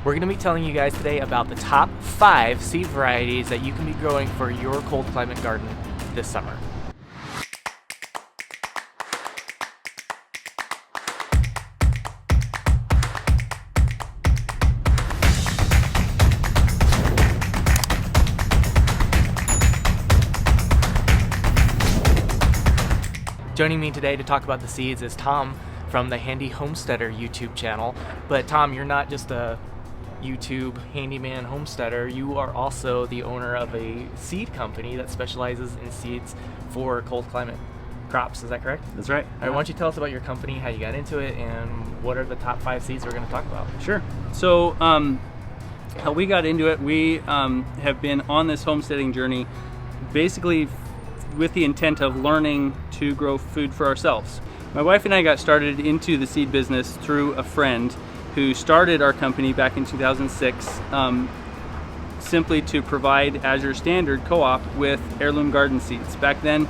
We're going to be telling you guys today about the top 5 seed varieties that you can be growing for your cold climate garden this summer. Joining me today to talk about the seeds is Tom from the Handy Homesteader YouTube channel. But Tom, you're not just a YouTube handyman homesteader, you are also the owner of a seed company that specializes in seeds for cold climate crops. Is that correct? That's right. All right, why don't you tell us about your company, how you got into it, and what are the top 5 seeds we're going to talk about? Sure. So how we got into it, we have been on this homesteading journey basically with the intent of learning to grow food for ourselves. My wife and I got started into the seed business through a friend who started our company back in 2006 simply to provide Azure Standard Co-op with heirloom garden seeds. Back then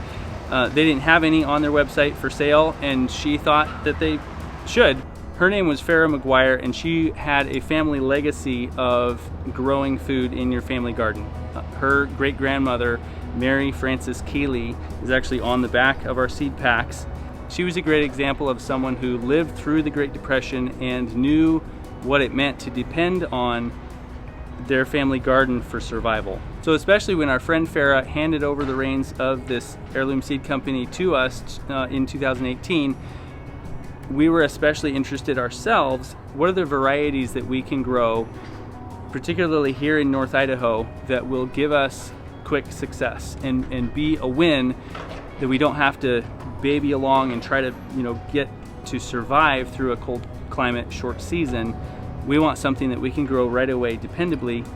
they didn't have any on their website for sale, and she thought that they should. Her name was Farrah McGuire, and she had a family legacy of growing food in your family garden. Her great-grandmother, Mary Frances Keeley, is actually on the back of our seed packs. She was a great example of someone who lived through the Great Depression and knew what it meant to depend on their family garden for survival. So especially when our friend Farrah handed over the reins of this heirloom seed company to us in 2018, we were especially interested ourselves. What are the varieties that we can grow, particularly here in North Idaho, that will give us quick success and be a win that we don't have to baby along and try to get to survive through a cold climate short season. We want something that we can grow right away dependably.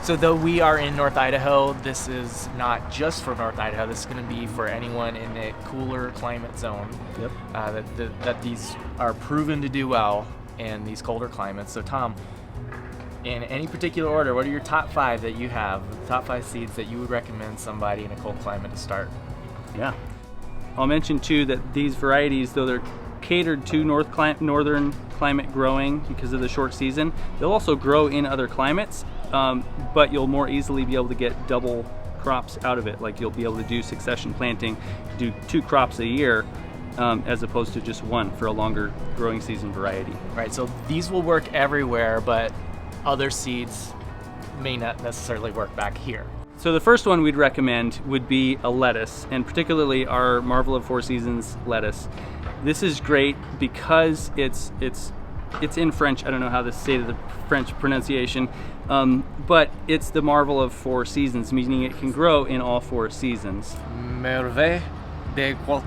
So though we are in North Idaho, this is not just for North Idaho. This is going to be for anyone in a cooler climate zone. Yep. That these are proven to do well in these colder climates. So Tom, in any particular order, what are your top 5 that you have, the top 5 seeds that you would recommend somebody in a cold climate to start? Yeah. I'll mention too that these varieties, though they're catered to northern climate growing because of the short season, they'll also grow in other climates, but you'll more easily be able to get double crops out of it. Like you'll be able to do succession planting, do 2 crops a year, as opposed to just 1 for a longer growing season variety. Right, so these will work everywhere, but other seeds may not necessarily work back here. So the first one we'd recommend would be a lettuce, and particularly our Marvel of 4 Seasons lettuce. This is great because it's in French. I don't know how to say the French pronunciation, but it's the Marvel of 4 Seasons, meaning it can grow in all 4 seasons. Merveille de 4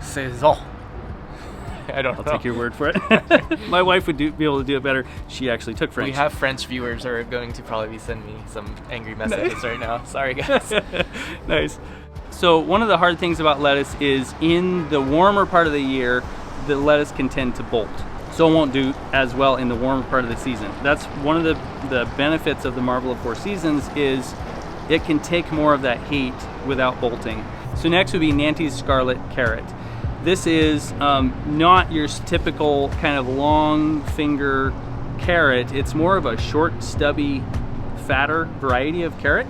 saisons. I don't know. I'll take your word for it. My wife would be able to do it better. She actually took French. We have French viewers who are going to probably be sending me some angry messages right now. Sorry, guys. Nice. So one of the hard things about lettuce is in the warmer part of the year, the lettuce can tend to bolt. So it won't do as well in the warmer part of the season. That's one of the benefits of the Marvel of 4 Seasons is it can take more of that heat without bolting. So next would be Nantes Scarlet carrot. This is not your typical kind of long finger carrot. It's more of a short, stubby, fatter variety of carrot,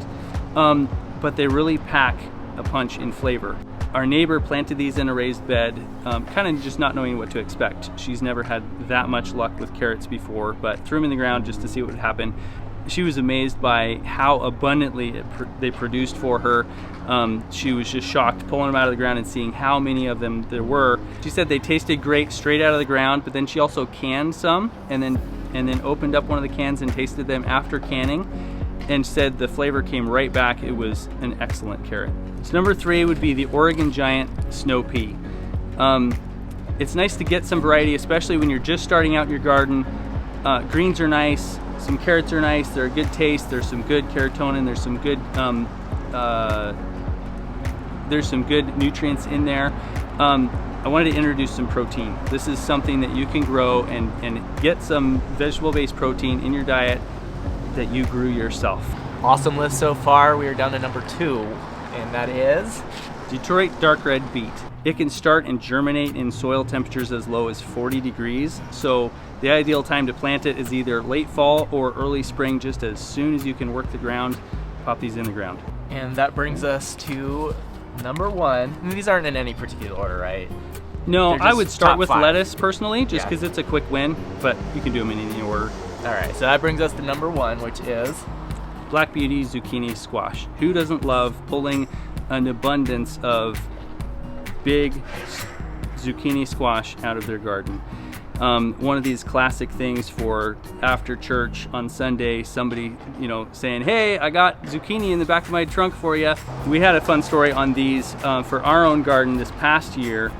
but they really pack a punch in flavor. Our neighbor planted these in a raised bed, kind of just not knowing what to expect. She's never had that much luck with carrots before, but threw them in the ground just to see what would happen. She was amazed by how abundantly they produced for her. She was just shocked pulling them out of the ground and seeing how many of them there were. She said they tasted great straight out of the ground, but then she also canned some and then opened up one of the cans and tasted them after canning and said the flavor came right back. It was an excellent carrot. So number 3 would be the Oregon Giant Snow Pea. It's nice to get some variety, especially when you're just starting out in your garden. Greens are nice. Some carrots are nice. They're a good taste. There's some good serotonin. There's some good nutrients in there. I wanted to introduce some protein. This is something that you can grow and get some vegetable-based protein in your diet that you grew yourself. Awesome list so far. We are down to number 2, and that is Detroit dark red beet. It can start and germinate in soil temperatures as low as 40 degrees. So the ideal time to plant it is either late fall or early spring, just as soon as you can work the ground, pop these in the ground. And that brings us to number 1. And these aren't in any particular order, right? No, They're I just would start top with 5. lettuce personally, just Yeah. because it's a quick win, but you can do them in any order. All right, so that brings us to number 1, which is Black Beauty zucchini squash. Who doesn't love pulling an abundance of big zucchini squash out of their garden? One of these classic things for after church on Sunday, somebody, saying, "Hey, I got zucchini in the back of my trunk for you." We had a fun story on these for our own garden this past year.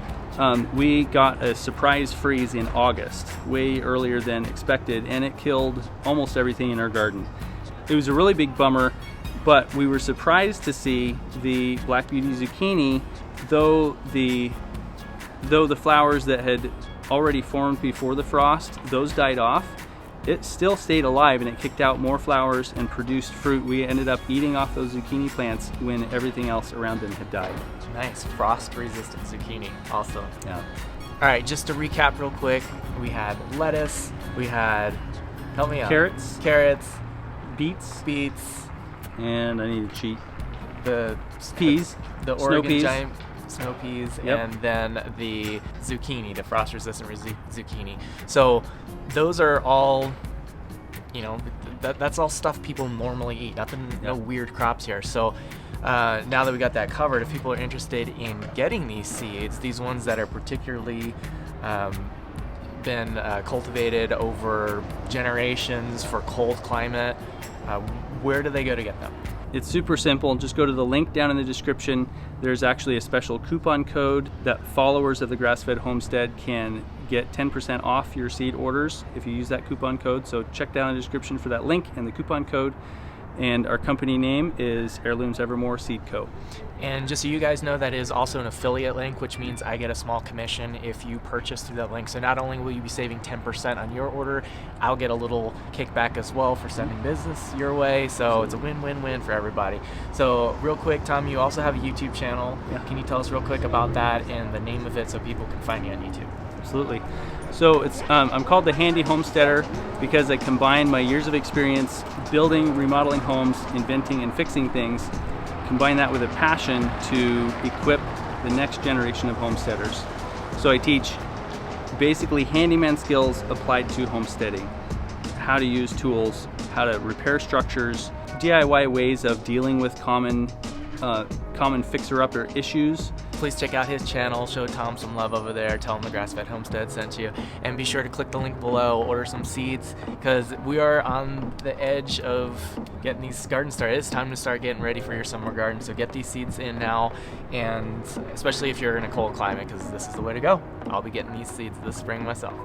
We got a surprise freeze in August, way earlier than expected, and it killed almost everything in our garden. It was a really big bummer, but we were surprised to see the Black Beauty zucchini, though the flowers that had already formed before the frost, those died off. It still stayed alive and it kicked out more flowers and produced fruit. We ended up eating off those zucchini plants when everything else around them had died. nice frost-resistant zucchini. Awesome. Yeah. All right, just to recap real quick, we had lettuce, we had, help me out. Carrots, Beets, and I need to cheat. the Peas, the snow Oregon peas. giant snow peas, Yep. and then the zucchini, the frost-resistant zucchini. So those are all, that's all stuff people normally eat. Nothing, no Yep. weird crops here. So now that we got that covered, if people are interested in getting these seeds, these ones that are particularly been cultivated over generations for cold climate, where do they go to get them? It's super simple. Just go to the link down in the description. There's actually a special coupon code that followers of the Grass-Fed Homestead can get 10% off your seed orders if you use that coupon code. So check down in the description for that link and the coupon code. And our company name is Heirloom Evermore Seed Co. And just so you guys know, that is also an affiliate link, which means I get a small commission if you purchase through that link. So not only will you be saving 10% on your order, I'll get a little kickback as well for sending business your way. So it's a win-win-win for everybody. So real quick, Tom, you also have a YouTube channel. Yeah. Can you tell us real quick about that and the name of it so people can find you on YouTube? Absolutely. So it's I'm called the Handy Homesteader because I combine my years of experience building, remodeling homes, inventing and fixing things, combine that with a passion to equip the next generation of homesteaders. So I teach basically handyman skills applied to homesteading, how to use tools, how to repair structures, DIY ways of dealing with common fixer-upper issues. Please check out his channel, show Tom some love over there, tell him the Grass-Fed Homestead sent you, and be sure to click the link below, order some seeds, because we are on the edge of getting these gardens started. It's time to start getting ready for your summer garden, so get these seeds in now, and especially if you're in a cold climate, because this is the way to go. I'll be getting these seeds this spring myself.